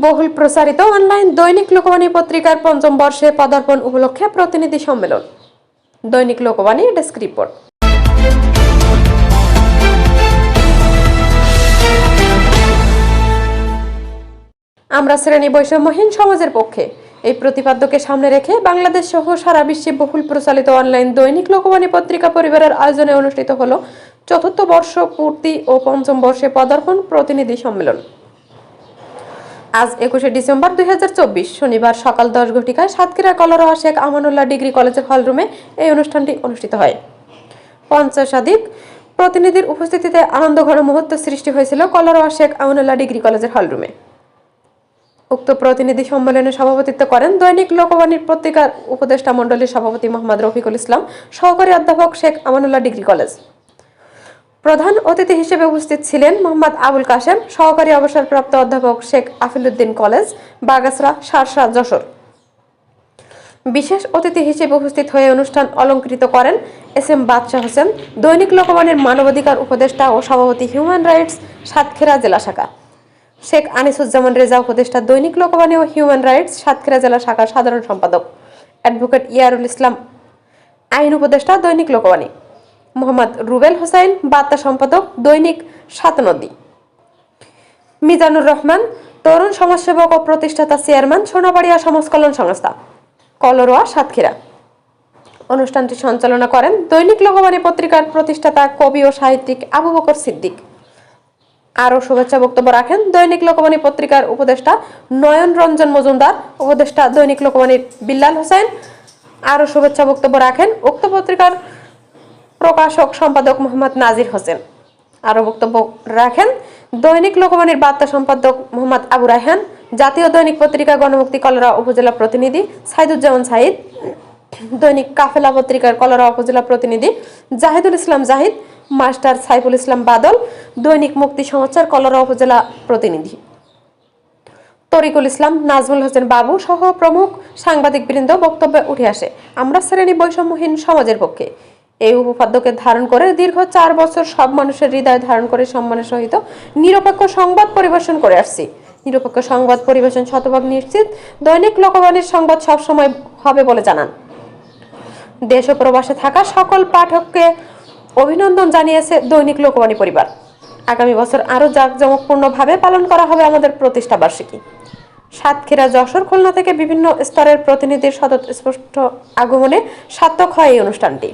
বহুল প্রচারিত অনলাইন দৈনিক লোকবাণী পত্রিকার পঞ্চম বর্ষে পদার্পণ উপলক্ষে প্রতিনিধি সম্মেলন। দৈনিক লোকবাণী ডেস্ক রিপোর্ট। আমরা শ্রেণী বৈষম্যহীন সমাজের পক্ষে এই প্রতিপাদ্যকে সামনে রেখে বাংলাদেশ সহ সারা বিশ্বে বহুল প্রচারিত অনলাইন দৈনিক লোকবাণী পত্রিকা পরিবারের আয়োজনে অনুষ্ঠিত হলো চতুর্থ বর্ষ পূর্তি ও পঞ্চম বর্ষে পদার্পণ প্রতিনিধি সম্মেলন। আজ 21শে ডিসেম্বর 2024 শনিবার সকাল 10 ঘটিকায় সাতক্ষীরা কলরোয়া শেখ আমানুল্লাহ ডিগ্রি কলেজের হলরুমে এই অনুষ্ঠানটি অনুষ্ঠিত হয়। 50 প্রতিনিধির উপস্থিতিতে আনন্দঘন মুহূর্ত সৃষ্টি হয়েছিল কলরোয়া শেখ আমানুল্লাহ ডিগ্রি কলেজের হলরুমে। উক্ত প্রতিনিধি সম্মেলনে সভাপতিত্ব করেন দৈনিক লোকবাণীর পত্রিকার উপদেষ্টা মণ্ডলীর সভাপতি মোহাম্মদ রফিকুল ইসলাম, সহকারী অধ্যাপক শেখ আমানুল্লাহ ডিগ্রি কলেজ। প্রধান অতিথি হিসেবে উপস্থিত ছিলেন মোহাম্মদ আবুল কাশেম, সহকারী অবসরপ্রাপ্ত অধ্যাপক শেখ আফিলউদ্দিন কলেজ, বাগাসরা, শার্শা, যশোর। বিশেষ অতিথি হিসেবে উপস্থিত হয়ে অনুষ্ঠান অলংকৃত করেন এস.এম. বাদশা হোসেন, দৈনিক লোকবাণীর মানবাধিকার উপদেষ্টা ও সভাপতি হিউম্যান রাইটস সাতক্ষীরা জেলা শাখা, শেখ আনিসুজ্জামান রেজা, উপদেষ্টা দৈনিক লোকবাণী ও হিউম্যান রাইটস সাতক্ষীরা জেলা শাখার সাধারণ সম্পাদক, অ্যাডভোকেট ইয়ারুল ইসলাম, আইন উপদেষ্টা দৈনিক লোকবাণী, মোহাম্মদ রুবেল হোসেন, বার্তা সম্পাদক দৈনিক সাতনদী, মিজানুর রহমান, তরুণ সমাজসেবক ও প্রতিষ্ঠাতা চেয়ারম্যান, সোনাবাড়িয়া সমাজ কল্যাণ সংস্থা, কলরোয়া, সাতক্ষীরা। অনুষ্ঠানটি সঞ্চালনা করেন দৈনিক লোকবাণী পত্রিকার প্রতিষ্ঠাতা কবি ও সাহিত্যিক আবু বকর সিদ্দিক। আরও শুভেচ্ছা বক্তব্য রাখেন দৈনিক লোকবাণী পত্রিকার উপদেষ্টা নয়ন রঞ্জন মজুমদার, উপদেষ্টা দৈনিক লোকবাণীর বিল্লাল হোসেন। আরও শুভেচ্ছা বক্তব্য রাখেন উক্ত পত্রিকার প্রকাশক সম্পাদক মোহাম্মদ নাজির হোসেন। আরও বক্তব্য রাখেন দৈনিক লোকবাণীর বার্তা সম্পাদক মোহাম্মদ আবু রায়হান, জাতীয় দৈনিক পত্রিকা গণমুক্তি কলরা উপজেলা প্রতিনিধি সাইদুজ্জামান সাইদ, দৈনিক কাফেলা পত্রিকার কলরা উপজেলা প্রতিনিধি জাহিদুল ইসলাম জাহিদ, মাস্টার সাইফুল ইসলাম বাদল, দৈনিক মুক্তি সমাচার কলরা উপজেলা প্রতিনিধি তরিকুল ইসলাম, নাজমুল হোসেন বাবু সহ প্রমুখ সাংবাদিকবৃন্দ বক্তব্যে উঠে আসে আমরা শ্রেণী বৈষম্যহীন সমাজের পক্ষে। এই উপপাদ্যকে ধারণ করে দীর্ঘ 4 বছর সব মানুষের হৃদয় ধারণ করে সম্মানের সহিত নিরপেক্ষ সংবাদ পরিবেশন করে আসছি। নিরপেক্ষ সংবাদ পরিবেশন শতভাগ নিশ্চিত দৈনিক লোকবাণীর সংবাদ সবসময় হবে বলে জানান। দেশ ও প্রবাসে থাকা সকল পাঠককে অভিনন্দন জানিয়েছে দৈনিক লোকবাণী পরিবার। আগামী বছর আরও জাঁকজমকপূর্ণভাবে পালন করা হবে আমাদের প্রতিষ্ঠা বার্ষিকী। সাতক্ষীরা, যশোর, খুলনা থেকে বিভিন্ন স্তরের প্রতিনিধির স্বতঃস্ফূর্ত আগমনে সার্থক হয় এই অনুষ্ঠানটি।